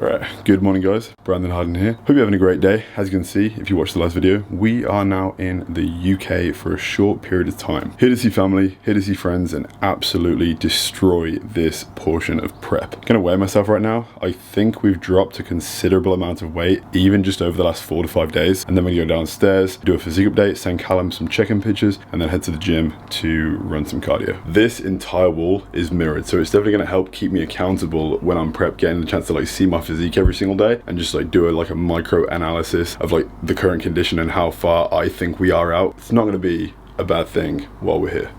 Alright, good morning guys, Brandon Harden here. Hope you're having a great day. As you can see, if you watched the last video, we are now in the UK for a short period of time. Here to see family, here to see friends, and absolutely destroy this portion of prep. Gonna weigh myself right now. I think we've dropped a considerable amount of weight, even just over the last 4 to 5 days. And then we go downstairs, do a physique update, send Callum some check-in pictures, and then head to the gym to run some cardio. This entire wall is mirrored, so it's definitely gonna help keep me accountable when I'm prep, getting the chance to like see my physique every single day and just like do a micro analysis of like the current condition and how far I think we are out. It's not going to be a bad thing while we're here.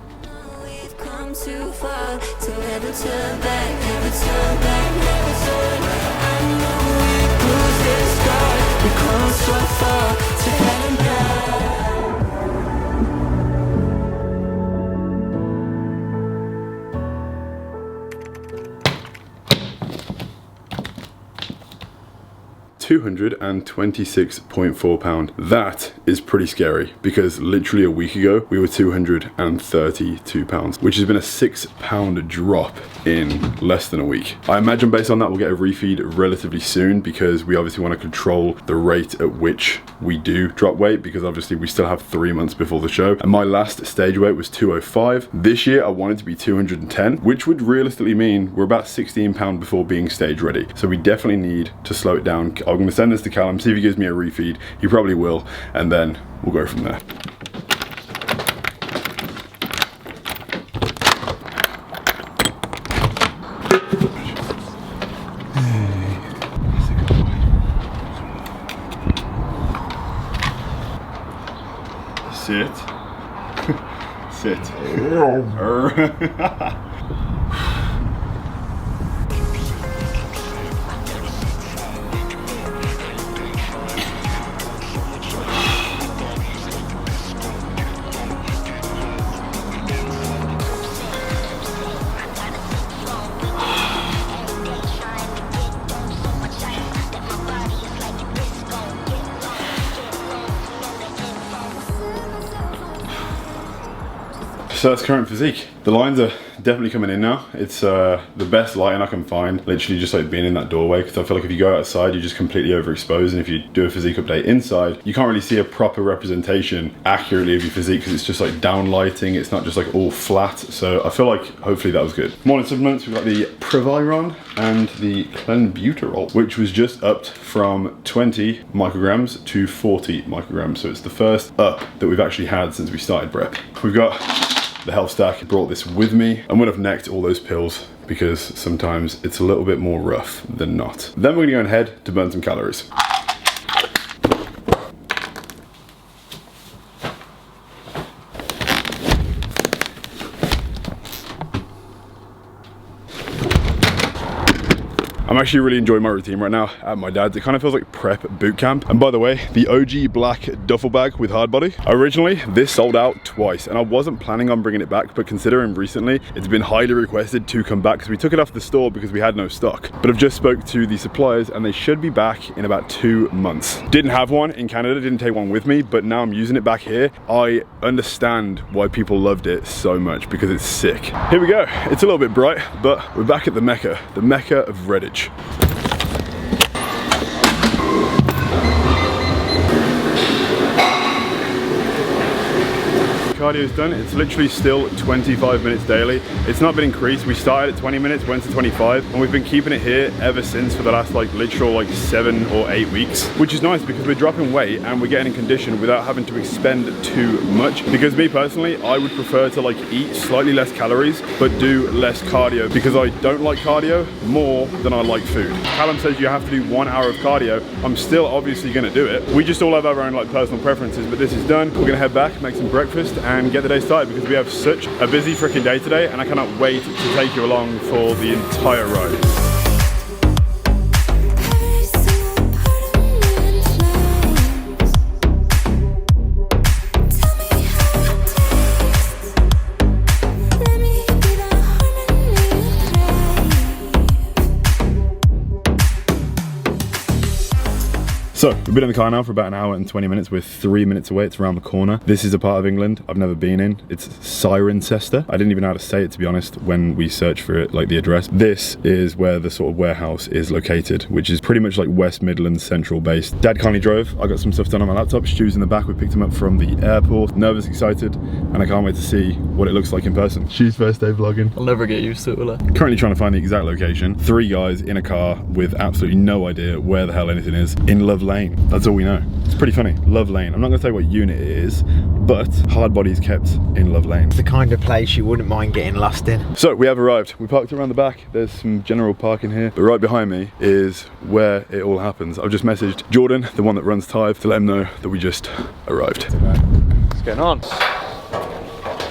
We've come too far to ever turn back, never turn back, never turn back. I know we bruised this scar, we come so far to heaven now. 226.4 pound. That is pretty scary because literally a week ago we were 232 pounds, which has been a 6 pound drop in less than a week. I imagine based on that we'll get a refeed relatively soon because we obviously want to control the rate at which we do drop weight, because obviously we still have 3 months before the show, and my last stage weight was 205. This year I wanted to be 210, which would realistically mean we're about 16 pound before being stage ready. So we definitely need to slow it down. I'm going to send this to Callum, see if he gives me a refeed. He probably will, and then we'll go from there. Sit. Sit. So that's current physique. The lines are definitely coming in now. It's the best lighting I can find, literally just like being in that doorway, because I feel like if you go outside you're just completely overexposed, and if you do a physique update inside you can't really see a proper representation accurately of your physique because it's just like down lighting, it's not just like all flat. So I feel like hopefully that was good. Morning supplements, we've got the Previron and the Clenbuterol, which was just upped from 20 micrograms to 40 micrograms. So it's the first up that we've actually had since we started prep. We've got the health stack. I brought this with me. I would have necked all those pills because sometimes it's a little bit more rough than not. Then we're gonna go ahead to burn some calories. I'm actually really enjoying my routine right now at my dad's. It kind of feels like prep boot camp. And by the way, the OG black duffel bag with Hardbody. Originally, this sold out twice and I wasn't planning on bringing it back, but considering recently it's been highly requested to come back because we took it off the store because we had no stock. But I've just spoke to the suppliers and they should be back in about 2 months. Didn't have one in Canada, didn't take one with me, but now I'm using it back here. I understand why people loved it so much because it's sick. Here we go. It's a little bit bright, but we're back at the Mecca of Redditch. Cardio's done. It's literally still 25 minutes daily. It's not been increased. We started at 20 minutes, went to 25, and we've been keeping it here ever since for the last literal 7 or 8 weeks, which is nice because we're dropping weight and we're getting in condition without having to expend too much. Because me personally, I would prefer to eat slightly less calories but do less cardio, because I don't like cardio more than I like food. Callum says you have to do 1 hour of cardio. I'm still obviously going to do it. We just all have our own personal preferences, but this is done. We're going to head back, make some breakfast, and get the day started because we have such a busy freaking day today, and I cannot wait to take you along for the entire ride. So we've been in the car now for about an hour and 20 minutes. We're 3 minutes away. It's around the corner. This is a part of England I've never been in. It's Cirencester. I didn't even know how to say it, to be honest, when we searched for it, like the address. This is where the sort of warehouse is located, which is pretty much like West Midlands central based. Dad kindly drove. I got some stuff done on my laptop. Stu's in the back. We picked him up from the airport. Nervous, excited, and I can't wait to see what it looks like in person. Stu's first day vlogging. I'll never get used to it, will I? Currently trying to find the exact location. 3 guys in a car with absolutely no idea where the hell anything is in Love Lane. That's all we know. It's pretty funny. Love Lane. I'm not going to tell you what unit it is, but Hardbody is kept in Love Lane. It's the kind of place you wouldn't mind getting lost in. So we have arrived. We parked around the back. There's some general parking here, but right behind me is where it all happens. I've just messaged Jordan, the one that runs Tithe, to let him know that we just arrived. What's going on?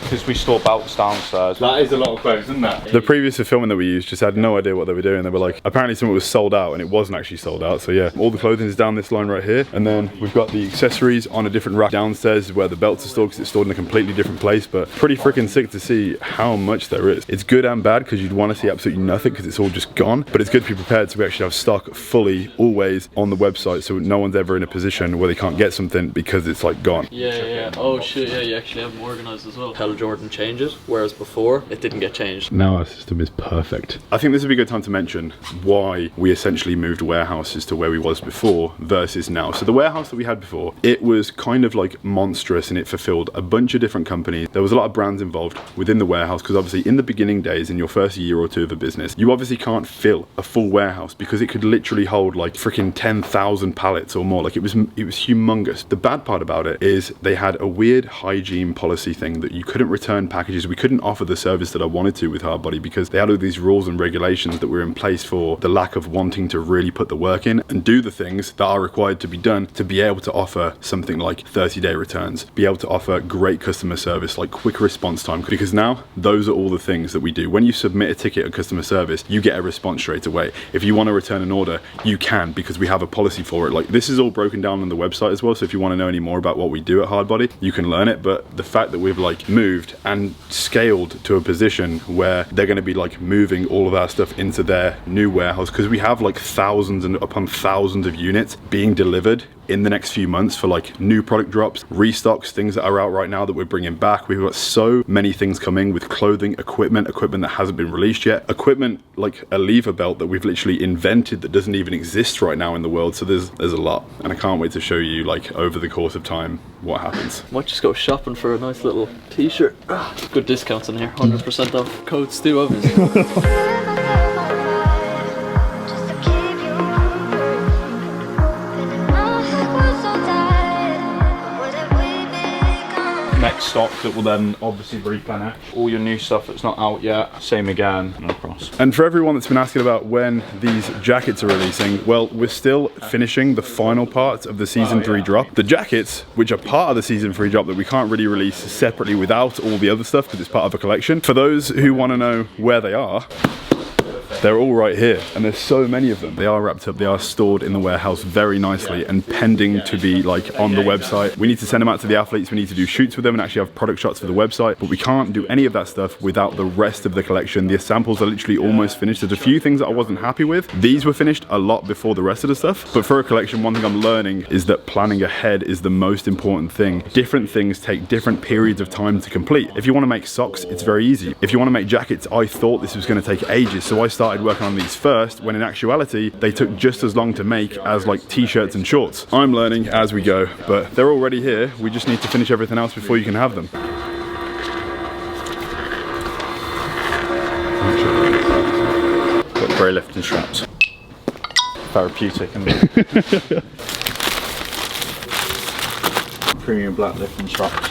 Because we store belts downstairs. That is a lot of clothes, isn't that? The previous filming that we used just had no idea what they were doing. They were like, apparently something was sold out and it wasn't actually sold out. So yeah, all the clothing is down this line right here. And then we've got the accessories on a different rack downstairs where the belts are stored, because it's stored in a completely different place. But pretty freaking sick to see how much there is. It's good and bad, because you'd want to see absolutely nothing because it's all just gone. But it's good to be prepared, so we actually have stock fully always on the website, so no one's ever in a position where they can't get something because it's like gone. Yeah. Oh shit, yeah, you actually have them organised as well. Tell Jordan changes, whereas before it didn't get changed. Now our system is perfect. I think this would be a good time to mention why we essentially moved warehouses to where we was before versus now. So the warehouse that we had before, it was kind of like monstrous, and it fulfilled a bunch of different companies. There was a lot of brands involved within the warehouse, because obviously in the beginning days, in your first year or two of a business, you obviously can't fill a full warehouse because it could literally hold like freaking 10,000 pallets or more. Like it was humongous. The bad part about it is they had a weird hygiene policy thing that you couldn't return packages. We couldn't offer the service that I wanted to with Hardbody because they had all these rules and regulations that were in place for the lack of wanting to really put the work in and do the things that are required to be done to be able to offer something like 30-day returns, be able to offer great customer service, like quick response time. Because now those are all the things that we do. When you submit a ticket at customer service, you get a response straight away. If you want to return an order, you can, because we have a policy for it. Like this is all broken down on the website as well. So if you want to know any more about what we do at Hardbody, you can learn it. But the fact that we've like moved and scaled to a position where they're going to be like moving all of our stuff into their new warehouse, because we have like thousands and upon thousands of units being delivered in the next few months for like new product drops, restocks, things that are out right now that we're bringing back. We've got so many things coming with clothing, equipment that hasn't been released yet, equipment like a lever belt that we've literally invented that doesn't even exist right now in the world. So there's a lot, and I can't wait to show you like over the course of time what happens. Might just go shopping for a nice little t-shirt. Good discounts in here, 100% off. Code Stu, obviously. Next stock that will then obviously replenish. All your new stuff that's not out yet, same again, and across. And for everyone that's been asking about when these jackets are releasing, well, we're still finishing the final parts of the season 3 drop. The jackets, which are part of the season 3 drop that we can't really release separately without all the other stuff because it's part of a collection. For those who want to know where they are, they're all right here, and there's so many of them. They are wrapped up, they are stored in the warehouse very nicely and pending to be like on the website. We need to send them out to the athletes, we need to do shoots with them and actually have product shots for the website, but we can't do any of that stuff without the rest of the collection. The samples are literally almost finished. There's a few things that I wasn't happy with. These were finished a lot before the rest of the stuff, but for a collection, one thing I'm learning is that planning ahead is the most important thing. Different things take different periods of time to complete. If you want to make socks, it's very easy. If you want to make jackets, I thought this was going to take ages, so I started working on these first, when in actuality they took just as long to make as like t-shirts and shorts. I'm learning as we go, but they're already here. We just need to finish everything else before you can have them. Got grey lifting straps. Therapeutic and premium black lifting straps.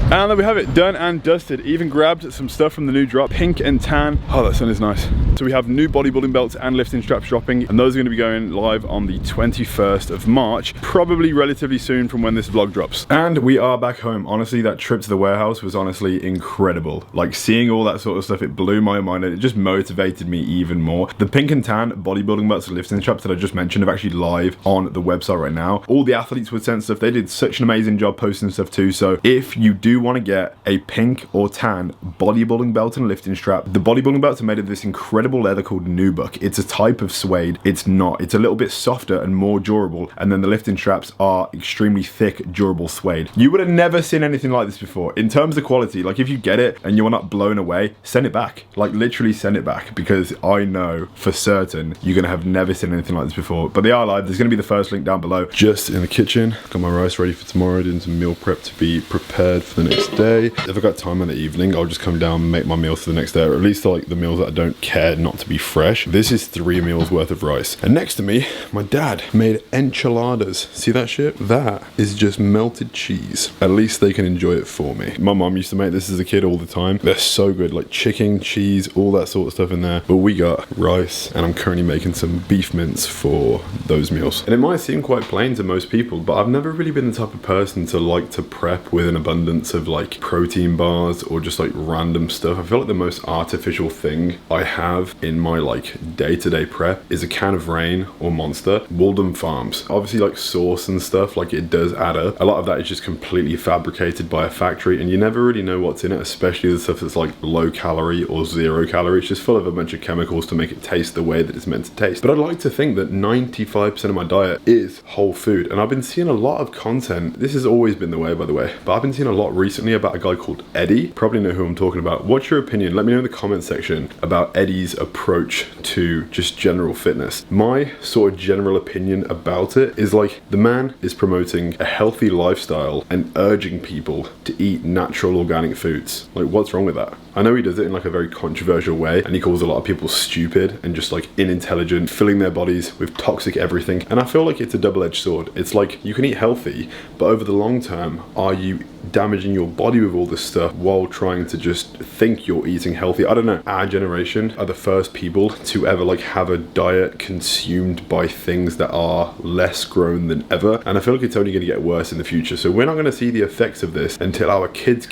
And there we have it, done and dusted. Even grabbed some stuff from the new drop, pink and tan. Oh, that sun is nice. So we have new bodybuilding belts and lifting straps dropping, and those are going to be going live on the 21st of March, probably relatively soon from when this vlog drops. And we are back home. Honestly, that trip to the warehouse was honestly incredible. Like, seeing all that sort of stuff, it blew my mind, and it just motivated me even more. The pink and tan bodybuilding belts and lifting straps that I just mentioned are actually live on the website right now. All the athletes would send stuff. They did such an amazing job posting stuff too. So if you do want to get a pink or tan bodybuilding belt and lifting strap, the bodybuilding belts are made of this incredible leather called nubuck. It's a type of suede. It's not. It's a little bit softer and more durable, and then the lifting straps are extremely thick, durable suede. You would have never seen anything like this before. In terms of quality, like, if you get it and you're not blown away, send it back. Like, literally send it back, because I know for certain you're gonna have never seen anything like this before. But they are live. There's gonna be the first link down below. Just in the kitchen, got my rice ready for tomorrow, doing some meal prep to be prepared for the next day. If I've got time in the evening, I'll just come down and make my meals for the next day, or at least like the meals that I don't care not to be fresh. This is 3 meals worth of rice. And next to me, my dad made enchiladas. See that shit? That is just melted cheese. At least they can enjoy it for me. My mom used to make this as a kid all the time. They're so good, like chicken, cheese, all that sort of stuff in there. But we got rice, and I'm currently making some beef mince for those meals. And it might seem quite plain to most people, but I've never really been the type of person to like to prep with an abundance of like protein bars or just like random stuff. I feel like the most artificial thing I have in my like day-to-day prep is a can of Rain or Monster. Walden Farms. Obviously, like sauce and stuff, like it does add up. A lot of that is just completely fabricated by a factory, and you never really know what's in it, especially the stuff that's like low calorie or 0 calorie. It's just full of a bunch of chemicals to make it taste the way that it's meant to taste. But I'd like to think that 95% of my diet is whole food, and I've been seeing a lot of content. This has always been the way, by the way, but I've been seeing a lot recently about a guy called Eddie. Probably know who I'm talking about. What's your opinion? Let me know in the comment section about Eddie's approach to just general fitness. My sort of general opinion about it is like, the man is promoting a healthy lifestyle and urging people to eat natural organic foods. Like, what's wrong with that? I know he does it in like a very controversial way, and he calls a lot of people stupid and just like unintelligent, filling their bodies with toxic everything. And I feel like it's a double-edged sword. It's like, you can eat healthy, but over the long term, are you damaging your body with all this stuff while trying to just think you're eating healthy? I don't know. Our generation are the first people to ever like have a diet consumed by things that are less grown than ever, and I feel like it's only going to get worse in the future. So we're not going to see the effects of this until our kids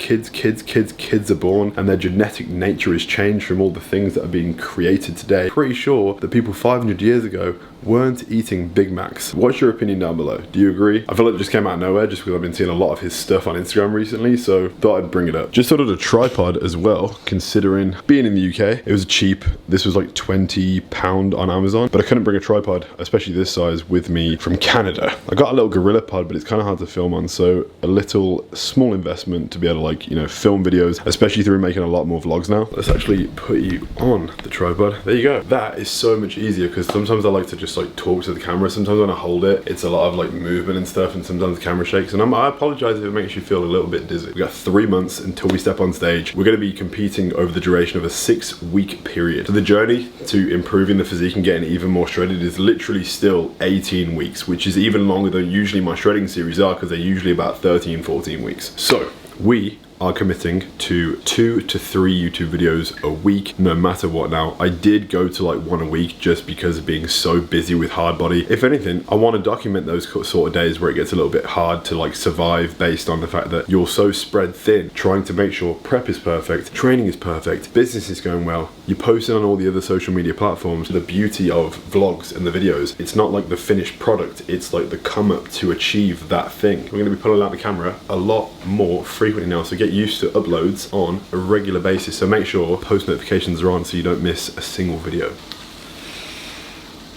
are born and their genetic nature is changed from all the things that are being created today. Pretty sure that people 500 years ago weren't eating Big Macs. What's your opinion down below? Do you agree? I feel like it just came out of nowhere just because I've been seeing a lot of his stuff on Instagram recently, so thought I'd bring it up. Just ordered a tripod as well, considering being in the UK. It was cheap. This was like £20 on Amazon, but I couldn't bring a tripod, especially this size, with me from Canada. I got a little Gorilla Pod, but it's kind of hard to film on, so a little small investment to be able to like, you know, film videos, especially through making a lot more vlogs now. Let's actually put you on the tripod. There you go. That is so much easier, because sometimes I like to just like talk to the camera. Sometimes when I hold it, it's a lot of like movement and stuff, and sometimes the camera shakes, and I apologize if it makes you feel a little bit dizzy. We got 3 months until we step on stage. We're going to be competing over the duration of a 6-week period. So the journey to improving the physique and getting even more shredded is literally still 18 weeks, which is even longer than usually my shredding series are, because they're usually about 13-14 weeks. So we are committing to 2 to 3 YouTube videos a week, no matter what. Now, I did go to like 1 a week just because of being so busy with Hardbody. If anything, I want to document those sort of days where it gets a little bit hard to like survive, based on the fact that you're so spread thin, trying to make sure prep is perfect, training is perfect, business is going well, you're posting on all the other social media platforms. The beauty of vlogs and the videos, it's not like the finished product, it's like the come up to achieve that thing. We're going to be pulling out the camera a lot more frequently now, so get used to uploads on a regular basis. So make sure post notifications are on so you don't miss a single video.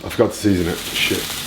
I forgot to season it. Shit.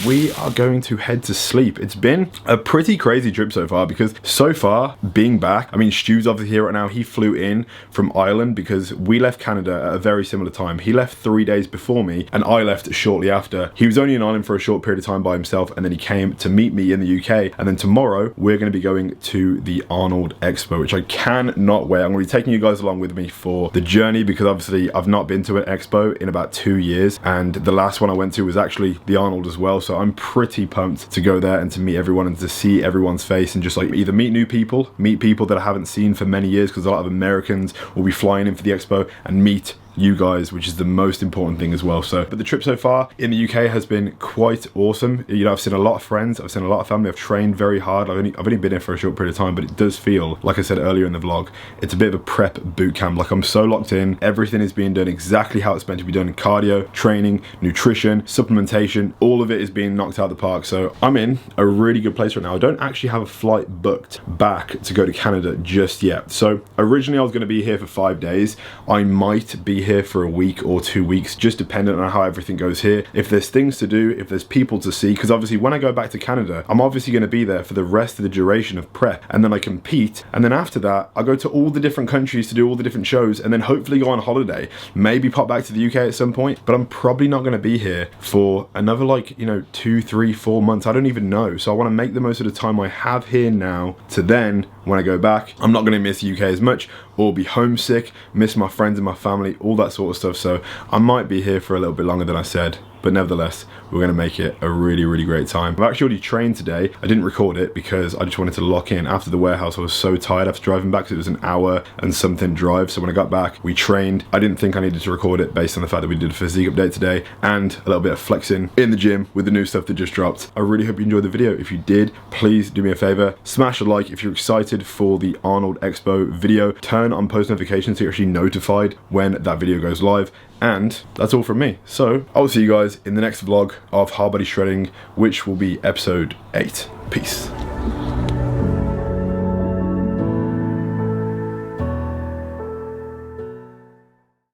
We are going to head to sleep. It's been a pretty crazy trip so far, because so far being back, I mean, Stu's obviously here right now. He flew in from Ireland because we left Canada at a very similar time. He left 3 days before me and I left shortly after. He was only in Ireland for a short period of time by himself, and then he came to meet me in the UK. And then tomorrow we're going to be going to the Arnold Expo, which I cannot wait. I'm going to be taking you guys along with me for the journey, because obviously I've not been to an expo in about 2 years, and the last one I went to was actually the Arnold as well. So I'm pretty pumped to go there and to meet everyone and to see everyone's face, and just like either meet new people, meet people that I haven't seen for many years, because a lot of Americans will be flying in for the expo, and meet you guys, which is the most important thing as well. So, but the trip so far in the UK has been quite awesome. You know, I've seen a lot of friends, I've seen a lot of family, I've trained very hard. I've only been here for a short period of time, but it does feel, like I said earlier in the vlog, it's a bit of a prep boot camp. Like, I'm so locked in, everything is being done exactly how it's meant to be done. Cardio, training, nutrition, supplementation, all of it is being knocked out of the park. So I'm in a really good place right now. I don't actually have a flight booked back to go to Canada just yet. So originally I was going to be here for 5 days. I might be here for a week or 2 weeks, just dependent on how everything goes here. If there's things to do, if there's people to see, because obviously when I go back to Canada, I'm obviously going to be there for the rest of the duration of prep, and then I compete, and then after that I go to all the different countries to do all the different shows, and then hopefully go on holiday, maybe pop back to the UK at some point. But I'm probably not going to be here for another, like, you know, 2, 3, 4 months. I don't even know. So I want to make the most of the time I have here now, to then when I go back, I'm not going to miss the UK as much or be homesick, miss my friends and my family, all that sort of stuff. So I might be here for a little bit longer than I said, but nevertheless, we're going to make it a really, really great time. I've actually already trained today. I didn't record it because I just wanted to lock in. After the warehouse, I was so tired after driving back, because it was an hour and something drive. So when I got back, we trained. I didn't think I needed to record it based on the fact that we did a physique update today and a little bit of flexing in the gym with the new stuff that just dropped. I really hope you enjoyed the video. If you did, please do me a favor, smash a like if you're excited for the Arnold Expo video. Turn on post notifications so you're actually notified when that video goes live. And that's all from me. So I'll see you guys in the next vlog of Hardbody shredding, which will be episode 8. Peace.